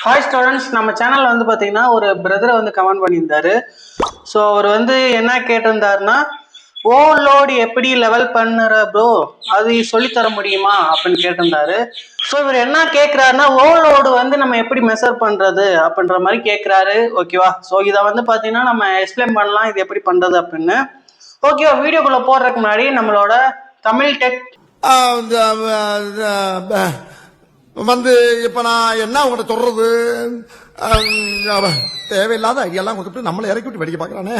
Hi students, நம்ம சேனல்ல வந்து பார்த்தீங்கன்னா ஒரு பிரதர் வந்து கமெண்ட் பண்ணியிருந்தாரு. ஸோ அவர் வந்து என்ன கேட்டிருந்தாருன்னா, ஓவர்லோடு எப்படி லெவல் பண்ணுற ப்ரோ, அது சொல்லித்தர முடியுமா அப்படின்னு கேட்டிருந்தாரு. ஸோ இவர் என்ன கேட்குறாருன்னா, ஓவர்லோடு வந்து நம்ம எப்படி மெஷர் பண்ணுறது அப்படின்ற மாதிரி கேட்குறாரு. ஓகேவா? ஸோ இதை வந்து பார்த்தீங்கன்னா நம்ம எக்ஸ்பிளைன் பண்ணலாம், இது எப்படி பண்ணுறது அப்படின்னு. ஓகேவா? வீடியோக்குள்ளே போடுறதுக்கு முன்னாடி நம்மளோட தமிழ் டெக் வந்து இப்ப நான் என்ன உங்கள்கிட்ட சொல்றது, தேவையில்லாத ஐடியாலாம் கொடுத்துட்டு நம்மளை இறக்கி விட்டு வெடிக்க பாக்குறானே,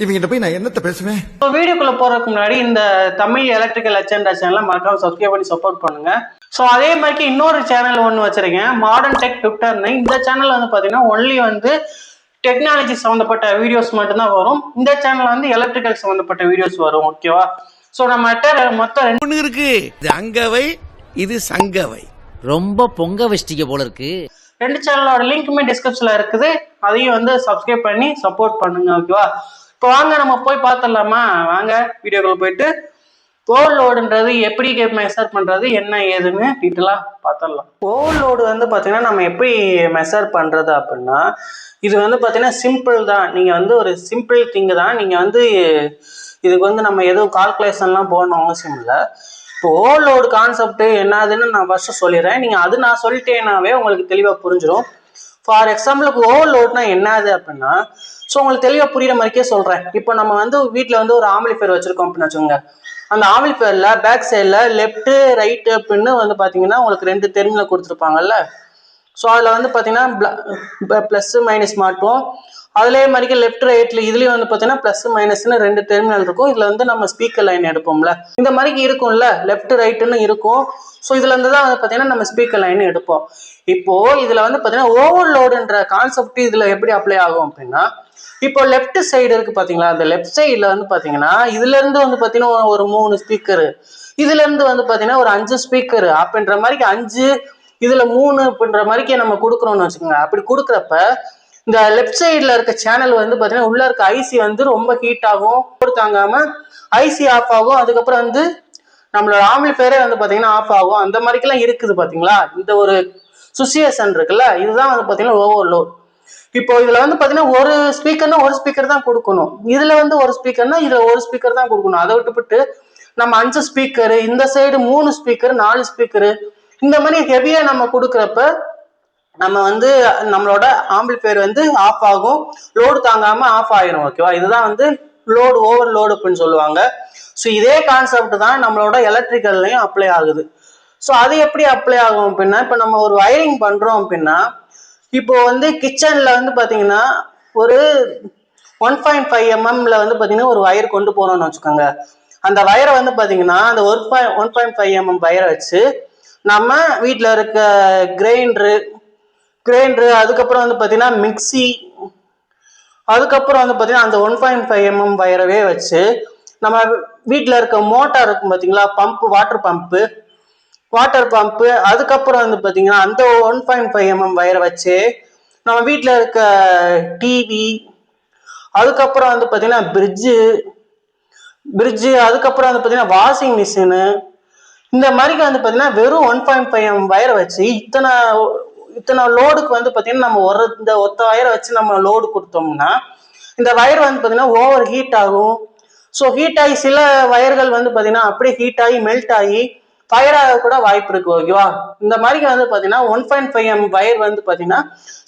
இவங்கிட்ட போய் நான் என்னத்த பேசுவேன். வீடியோக்குள்ள போறதுக்கு முன்னாடி இந்த தமிழ் எலக்ட்ரிக்கல் அச்சண்டா சேனலை மறக்காம சப்ஸ்கிரைப் பண்ணி சப்போர்ட் பண்ணுங்க. ஸோ அதே மாதிரி இன்னொரு சேனல் ஒன்று வச்சிருக்கேன், மாடர்ன் டெக் ட்விட்டர்னு. இந்த சேனல் வந்து பார்த்தீங்கன்னா ஒன்லி வந்து டெக்னாலஜி சம்மந்தப்பட்ட வீடியோஸ் மட்டும்தான் வரும். இந்த சேனல் வந்து எலக்ட்ரிக்கல் சம்மந்தப்பட்ட வீடியோஸ் வரும். ஓகேவா? ஸோ நம்ம மொத்தம் ரெண்டு இருக்கு, இது அங்கவை, இது சங்கவை. ரொம்ப பொங்க வச்சிட்டிக்க போல இருக்கு. ரெண்டு சேனலோட லிங்க்குமே டிஸ்கிரிப்ஷன்ல இருக்குது, அதையும் வந்து சப்ஸ்கிரைப் பண்ணி சப்போர்ட் பண்ணுங்க. ஓகேவா? இப்போ வாங்க நம்ம போய் பார்த்துடலாமா? வாங்க வீடியோக்குள்ள போயிட்டு ஓவர்லோடுன்றது எப்படி மெஷர் பண்றது, என்ன ஏதுன்னு டீட்டெயிலாக பார்த்துடலாம். ஓவர்லோடு வந்து பார்த்தீங்கன்னா நம்ம எப்படி மெஷர் பண்றது அப்படின்னா, இது வந்து பார்த்தீங்கன்னா சிம்பிள் தான். நீங்கள் வந்து ஒரு சிம்பிள் திங்கு தான். நீங்கள் வந்து இதுக்கு வந்து நம்ம எதுவும் கால்குலேஷன்லாம் போடணும் அவசியம் இல்லை. இப்போ ஓவர்லோடு கான்செப்ட் என்னதுன்னு நான் ஃபர்ஸ்ட் சொல்லிடுறேன். நீங்கள் அது நான் சொல்லிட்டேனாவே உங்களுக்கு தெளிவாக புரிஞ்சிடும். ஃபார் எக்ஸாம்பிளுக்கு ஓவர்லோட்னா என்னது அப்படின்னா, ஸோ உங்களுக்கு தெளிவாக புரியுற மாதிரிக்கே சொல்கிறேன். இப்போ நம்ம வந்து வீட்டில் வந்து ஒரு ஆம்பிளிஃபையர் வச்சுருக்கோம் அப்படின்னு வச்சுக்கோங்க. அந்த ஆம்பிளிஃபையரில் பேக் சைடில் லெஃப்ட்டு ரைட்டு அப்படின்னு வந்து பார்த்தீங்கன்னா உங்களுக்கு ரெண்டு டெர்மினல் கொடுத்துருப்பாங்கல்ல. ஸோ அதில் வந்து பார்த்தீங்கன்னா ப்ளஸ்ஸு மைனஸ் மாட்டுவோம். அதுலேயே மாதிரிக்கு லெஃப்ட் ரைட்ல இதுலேயும் வந்து பார்த்தீங்கன்னா ப்ளஸ் மைனஸ்னு ரெண்டு டெர்மினல் இருக்கும். இதில் வந்து நம்ம ஸ்பீக்கர் லைன் எடுப்போம்ல, இந்த மாதிரிக்கு இருக்கும்ல, லெஃப்ட் ரைட்டுன்னு இருக்கும். ஸோ இதுல இருந்து தான் வந்து பார்த்தீங்கன்னா நம்ம ஸ்பீக்கர் லைன் எடுப்போம். இப்போ இதில் வந்து பார்த்தீங்கன்னா ஓவர்லோடுன்ற கான்செப்ட் இதில் எப்படி அப்ளை ஆகும் அப்படின்னா, இப்போ லெஃப்ட் சைடு இருக்கு பார்த்தீங்களா, அந்த லெஃப்ட் சைடில் வந்து பார்த்தீங்கன்னா இதுலேருந்து வந்து பார்த்தீங்கன்னா ஒரு 3 ஸ்பீக்கரு, இதுலேருந்து வந்து பார்த்தீங்கன்னா ஒரு 5 ஸ்பீக்கரு அப்படின்ற மாதிரிக்கு 5 இதில் 3 அப்படின்ற மாதிரிக்கு நம்ம கொடுக்குறோம்னு வச்சுக்கோங்க. அப்படி கொடுக்குறப்ப இந்த லெஃப்ட் சைடில் இருக்க சேனல் வந்து பார்த்தீங்கன்னா உள்ள இருக்க ஐசி வந்து ரொம்ப ஹீட் ஆகும், தாங்காம ஐசி ஆஃப் ஆகும். அதுக்கப்புறம் வந்து நம்மளோட ஆம்பிளிஃபையரே வந்து பார்த்தீங்கன்னா ஆஃப் ஆகும். அந்த மாதிரிக்கெல்லாம் இருக்குது பார்த்தீங்களா. இந்த ஒரு சுச்சுவேஷன் இருக்குல்ல, இதுதான் வந்து பார்த்தீங்கன்னா ஓவர்லோட். இப்போ இதுல வந்து பார்த்தீங்கன்னா ஒரு ஸ்பீக்கர்னா ஒரு ஸ்பீக்கர் தான் கொடுக்கணும், இதுல வந்து ஒரு ஸ்பீக்கர்னா இதுல ஒரு ஸ்பீக்கர் தான் கொடுக்கணும். அதை விட்டுவிட்டு நம்ம 5 ஸ்பீக்கரு, இந்த சைடு 3 ஸ்பீக்கர், 4 ஸ்பீக்கரு, இந்த மாதிரி ஹெவியா நம்ம கொடுக்குறப்ப நம்ம வந்து நம்மளோட ஆம்பிளிஃபையர் வந்து ஆஃப் ஆகும், லோடு தாங்காம ஆஃப் ஆயிரும். ஓகேவா? இதுதான் வந்து லோடு, ஓவர்லோடு அப்படின்னு சொல்லுவாங்க. ஸோ இதே கான்செப்ட் தான் நம்மளோட எலக்ட்ரிக்கல்லையும் அப்ளை ஆகுது. ஸோ அது எப்படி அப்ளை ஆகும் அப்படின்னா, இப்போ நம்ம ஒரு வயரிங் பண்றோம் அப்படின்னா, இப்போ வந்து கிச்சன்ல வந்து பாத்தீங்கன்னா ஒரு 1.5 mm வந்து பாத்தீங்கன்னா ஒரு வயர் கொண்டு போறோம்னு வச்சுக்கோங்க. அந்த வயரை வந்து பாத்தீங்கன்னா அந்த 1.5 mm வயரை வச்சு நம்ம வீட்டில் இருக்க கிரைண்டரு, அதுக்கப்புறம் வந்து பார்த்தீங்கன்னா மிக்சி, அதுக்கப்புறம் வந்து பார்த்தீங்கன்னா அந்த 1.5 mm வயரவே வச்சு நம்ம வீட்டில் இருக்க மோட்டார் இருக்கும் பார்த்தீங்களா, பம்பு, வாட்டர் பம்பு, அதுக்கப்புறம் வந்து பார்த்தீங்கன்னா அந்த 1.5 mm வயரை வச்சு நம்ம வீட்டில் இருக்க டிவி, அதுக்கப்புறம் வந்து பார்த்தீங்கன்னா பிரிட்ஜு, அதுக்கப்புறம் வந்து பார்த்தீங்கன்னா வாஷிங் மிஷினு, இந்த மாதிரி வந்து பார்த்தீங்கன்னா வெறும் 1.5 mm வயரை வச்சு இத்தனை லோடுக்கு வந்து பார்த்தீங்கன்னா நம்ம இந்த ஒத்த வயரை வச்சு நம்ம லோடு கொடுத்தோம்னா இந்த வயர் வந்து பார்த்தீங்கன்னா ஓவர் ஹீட் ஆகும். ஸோ ஹீட் ஆகி சில வயர்கள் வந்து பார்த்தீங்கன்னா அப்படியே ஹீட் ஆகி மெல்ட் ஆகி ஃபயர் ஆக கூட வாய்ப்பு இருக்கு. ஓகேவா? இந்த மாதிரி வந்து பார்த்தீங்கன்னா 1.5 mm வயர் வந்து பார்த்தீங்கன்னா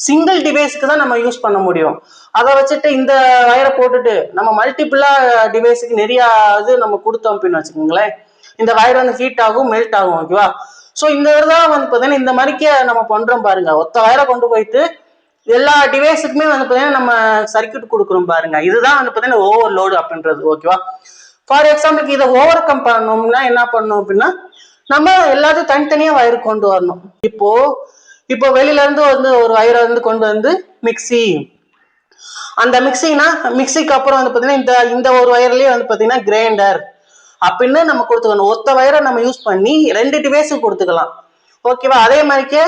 சிங்கிள் டிவைஸுக்கு தான் நம்ம யூஸ் பண்ண முடியும். அதை வச்சுட்டு இந்த வயரை போட்டுட்டு நம்ம மல்டிபிளா டிவைஸுக்கு நிறைய இது நம்ம கொடுத்தோம் அப்படின்னு வச்சுக்கோங்களேன், இந்த வயர் வந்து ஹீட் ஆகும், மெல்ட் ஆகும். ஓகேவா? ஸோ இந்த தான் வந்து பார்த்தீங்கன்னா இந்த மாதிரிக்கே நம்ம பண்றோம் பாருங்க. ஒத்த வயரை கொண்டு போயிட்டு எல்லா டிவைஸுக்குமே வந்து பார்த்தீங்கன்னா நம்ம சர்க்கியூட் கொடுக்குறோம் பாருங்க. இதுதான் வந்து பார்த்தீங்கன்னா ஓவர்லோடு அப்படின்றது. ஓகேவா? ஃபார் எக்ஸாம்பிளுக்கு இதை ஓவர் கம் பண்ணணும்னா என்ன பண்ணணும் அப்படின்னா, நம்ம எல்லாத்தையும் தனித்தனியா வயர் கொண்டு வரணும். இப்போ வெளியில இருந்து வந்து ஒரு வயரை வந்து கொண்டு வந்து மிக்சி, அந்த மிக்சிக்கு அப்புறம் வந்து பார்த்தீங்கன்னா இந்த ஒரு வயர்லயே வந்து பார்த்தீங்கன்னா கிரைண்டர் அப்படின்னு நம்ம கொடுத்துக்கணும். ஒத்த வயரை நம்ம யூஸ் பண்ணி 2 டிவைஸுக்கு கொடுத்துக்கலாம். ஓகேவா? அதே மாதிரிக்கே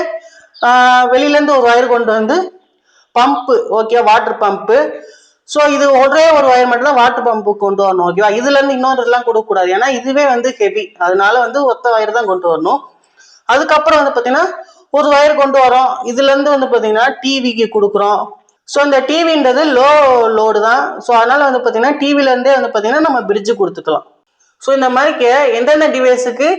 வெளியில இருந்து ஒரு வயர் கொண்டு வந்து pump, okay, water pump. So இது ஒரே ஒரு வயர் மட்டும் தான் வாட்டர் பம்பு கொண்டு வரணும். ஓகேவா? இதுல இருந்து இன்னொரு எல்லாம் கொடுக்கக்கூடாது, ஏன்னா இதுவே வந்து ஹெவி, அதனால வந்து ஒத்த வயர் தான் கொண்டு வரணும். அதுக்கப்புறம் வந்து பார்த்தீங்கன்னா ஒரு வயர் கொண்டு வரோம். இதுல இருந்து வந்து பாத்தீங்கன்னா டிவிக்கு கொடுக்குறோம். ஸோ இந்த டிவின்றது லோ லோடு தான். ஸோ அதனால வந்து பாத்தீங்கன்னா டிவில இருந்தே வந்து பாத்தீங்கன்னா நம்ம பிரிட்ஜ் கொடுத்துக்கலாம். ஸோ இந்த மாதிரிக்கு எந்தெந்த டிவைஸுக்கு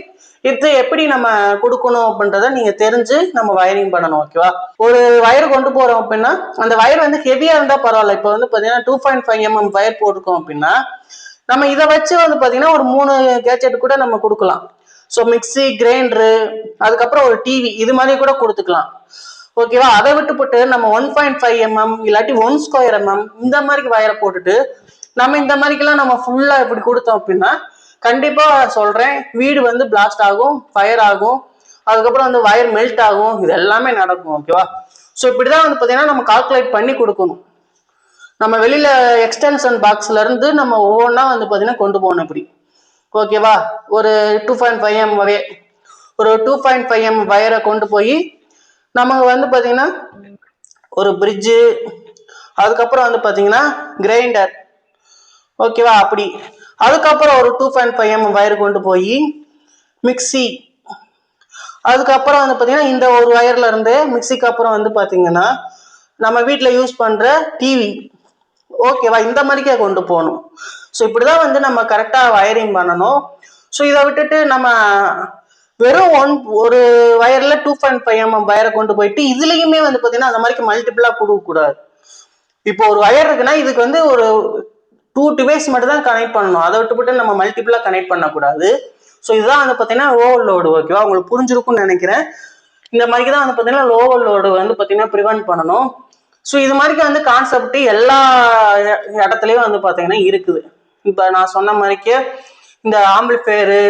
இது எப்படி நம்ம கொடுக்கணும் அப்படின்றத நீங்க தெரிஞ்சு நம்ம வயரிங் பண்ணணும். ஓகேவா? ஒரு வயர் கொண்டு போறோம் அப்படின்னா அந்த வயர் வந்து ஹெவியா இருந்தா பரவாயில்ல. இப்போ வந்து பாத்தீங்கன்னா 2.5 mm வயர் போட்டிருக்கோம் அப்படின்னா நம்ம இதை வச்சு வந்து பாத்தீங்கன்னா ஒரு 3 கேஜெட் கூட நம்ம கொடுக்கலாம். ஸோ மிக்சி, கிரைண்டரு, அதுக்கப்புறம் ஒரு டிவி, இது மாதிரி கூட கொடுத்துக்கலாம். ஓகேவா? அதை விட்டு போட்டு நம்ம 1.5 mm இல்லாட்டி 1² mm இந்த மாதிரி வயரை போட்டுட்டு நம்ம இந்த மாதிரிக்கெல்லாம் நம்ம ஃபுல்லா இப்படி கொடுத்தோம் அப்படின்னா கண்டிப்பா சொல்றேன், வீடு வந்து பிளாஸ்ட் ஆகும், ஃபயர் ஆகும், அதுக்கப்புறம் வந்து வயர் மெல்ட் ஆகும், இது எல்லாமே நடக்கும். ஓகேவா? ஸோ இப்படிதான் வந்து பாத்தீங்கன்னா நம்ம கால்குலேட் பண்ணி கொடுக்கணும். நம்ம வெளியில எக்ஸ்டென்ஷன் பாக்ஸ்ல இருந்து நம்ம ஒவ்வொன்றா வந்து பாத்தீங்கன்னா கொண்டு போகணும் இப்படி. ஓகேவா? ஒரு 2.5 mm ஒரு 2.5 mm வயரை கொண்டு போய் நமக்கு வந்து பாத்தீங்கன்னா ஒரு பிரிட்ஜு, அதுக்கப்புறம் வந்து பாத்தீங்கன்னா கிரைண்டர், ஓகேவா? அப்படி அதுக்கப்புறம் ஒரு 2.5 mm வயர் கொண்டு போய் மிக்சி, அதுக்கப்புறம் வந்து பாத்தீங்கன்னா இந்த ஒரு வயர்ல இருந்து மிக்சிக்கு அப்புறம் வந்து பாத்தீங்கன்னா நம்ம வீட்டுல யூஸ் பண்ற டிவி. ஓகேவா? இந்த மாதிரிக்கே கொண்டு போகணும். ஸோ இப்படிதான் வந்து நம்ம கரெக்டா வயரிங் பண்ணணும். ஸோ இதை விட்டுட்டு நம்ம வெறும் ஒரு வயர்ல 2.5 mm வயரை கொண்டு போயிட்டு இதுலயுமே வந்து பாத்தீங்கன்னா அந்த மாதிரி மல்டிபிளா கொடுக்க கூடாது. இப்போ ஒரு வயர் இருக்குன்னா இதுக்கு வந்து ஒரு 2 டிவைஸ் மட்டும் தான் கனெக்ட் பண்ணணும். அதை விட்டு நம்ம மல்டிபிளா கனெக்ட் பண்ணக்கூடாது. ஸோ இதுதான் வந்து பாத்தீங்கன்னா ஓவர்லோடு. ஓகேவா? உங்களுக்கு புரிஞ்சிருக்கும்னு நினைக்கிறேன். இந்த மாதிரி தான் வந்து பாத்தீங்கன்னா ஓவர்லோடு வந்து பாத்தீங்கன்னா ப்ரிவென்ட் பண்ணணும். ஸோ இது மாதிரி வந்து கான்செப்ட் எல்லா இடத்துலயும் வந்து பாத்தீங்கன்னா இருக்குது. இப்ப நான் சொன்ன மாதிரிக்கே இந்த ஆம்பிளிஃபையரு,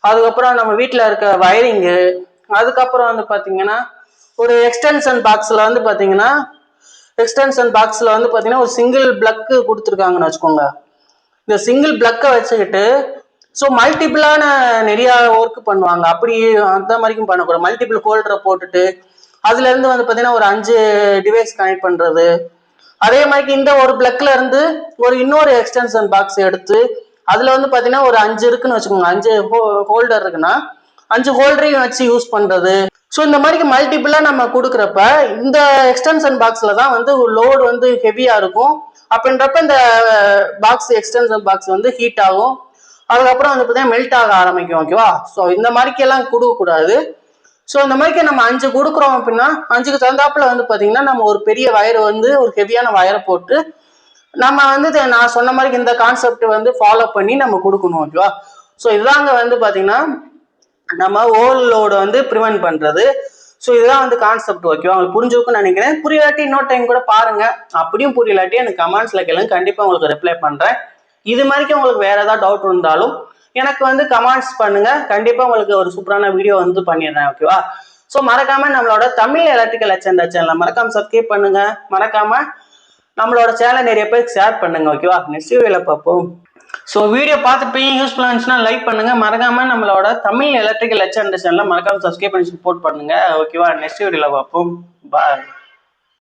அதுக்கப்புறம் நம்ம வீட்டுல இருக்க வயரிங்கு, அதுக்கப்புறம் வந்து பாத்தீங்கன்னா ஒரு எக்ஸ்டென்ஷன் பாக்ஸ்ல வந்து பாத்தீங்கன்னா ஒரு சிங்கிள் பிளக் கொடுத்துருக்காங்கன்னு வச்சுக்கோங்க. இந்த சிங்கிள் பிளக்கை வச்சுக்கிட்டு ஸோ மல்டிபிளான நிறைய ஒர்க் பண்ணுவாங்க. அப்படி அந்த மாதிரிக்கும் பண்ணக்கூடாது. மல்டிபிள் ஹோல்டரை போட்டுட்டு அதுல இருந்து வந்து பாத்தீங்கன்னா ஒரு 5 டிவைஸ் கனெக்ட் பண்றது. அதே மாதிரி இந்த ஒரு பிளக்ல இருந்து ஒரு இன்னொரு எக்ஸ்டென்ஷன் பாக்ஸ் எடுத்து அதுல வந்து பாத்தீங்கன்னா ஒரு 5 இருக்குன்னு வச்சுக்கோங்க. 5 ஹோல்டர் இருக்குன்னா 5 ஹோல்டரையும் வச்சு யூஸ் பண்றது. ஸோ இந்த மாதிரி மல்டிபிளா நம்ம கொடுக்குறப்ப இந்த எக்ஸ்டென்ஷன் பாக்ஸ்ல தான் வந்து லோடு வந்து ஹெவியா இருக்கும். அப்படின்றப்ப இந்த பாக்ஸ் எக்ஸ்டென்ஷன் பாக்ஸ் வந்து ஹீட் ஆகும், அதுக்கப்புறம் வந்து பார்த்தீங்கன்னா மெல்ட் ஆக ஆரம்பிக்கும். ஓகேவா? ஸோ இந்த மாதிரிக்கெல்லாம் கொடுக்கக்கூடாது. ஸோ இந்த மாதிரிக்கு நம்ம 5 கொடுக்குறோம் அப்படின்னா 5க்கு தகுந்தாப்புல வந்து பார்த்தீங்கன்னா நம்ம ஒரு பெரிய வயர் வந்து ஒரு ஹெவியான வயரை போட்டு நம்ம வந்து நான் சொன்ன மாதிரி இந்த கான்செப்ட் வந்து ஃபாலோ பண்ணி நம்ம கொடுக்கணும். ஓகேவா? ஸோ இதுதாங்க வந்து பார்த்தீங்கன்னா நம்ம ஓவர்லோடு வந்து ப்ரிவென்ட் பண்றது. ஸோ இதுதான் வந்து கான்செப்ட். ஓகேவா? உங்களுக்கு புரிஞ்சுக்குன்னு நினைக்கிறேன். புரியலாட்டி இன்னொரு டைம் கூட பாருங்க. அப்படியும் புரியலாட்டி எனக்கு கமெண்ட்ஸ்ல கேளுங்க, கண்டிப்பா உங்களுக்கு ரிப்ளை பண்றேன். இது மாதிரிக்கு உங்களுக்கு வேற ஏதாவது டவுட் இருந்தாலும் எனக்கு வந்து கமெண்ட்ஸ் பண்ணுங்க, கண்டிப்பா உங்களுக்கு ஒரு சூப்பரான வீடியோ வந்து பண்ணிடுறேன். ஓகேவா? ஸோ மறக்காம நம்மளோட தமிழ் எலக்ட்ரிக்கல் அச்சண்டா சேனலை மறக்காம சப்ஸ்கிரைப் பண்ணுங்க. மறக்காம நம்மளோட சேனல் நிறைய பேருக்கு ஷேர் பண்ணுங்க. ஓகேவா? நெக்ஸ்ட் வீடியோல பார்ப்போம். ஸோ வீடியோ பார்த்துட்டு யூஸ்ஃபுல்லாக இருந்துச்சுன்னா லைக் பண்ணுங்க. மறக்காம நம்மளோட தமிழ் எலக்ட்ரிக்கல் அச்சண்டா சேனலை மறக்காம சப்ஸ்கிரைப் பண்ணி சப்போர்ட் பண்ணுங்க. ஓகேவா? நெக்ஸ்ட் வீடியோல பார்ப்போம். பாய்.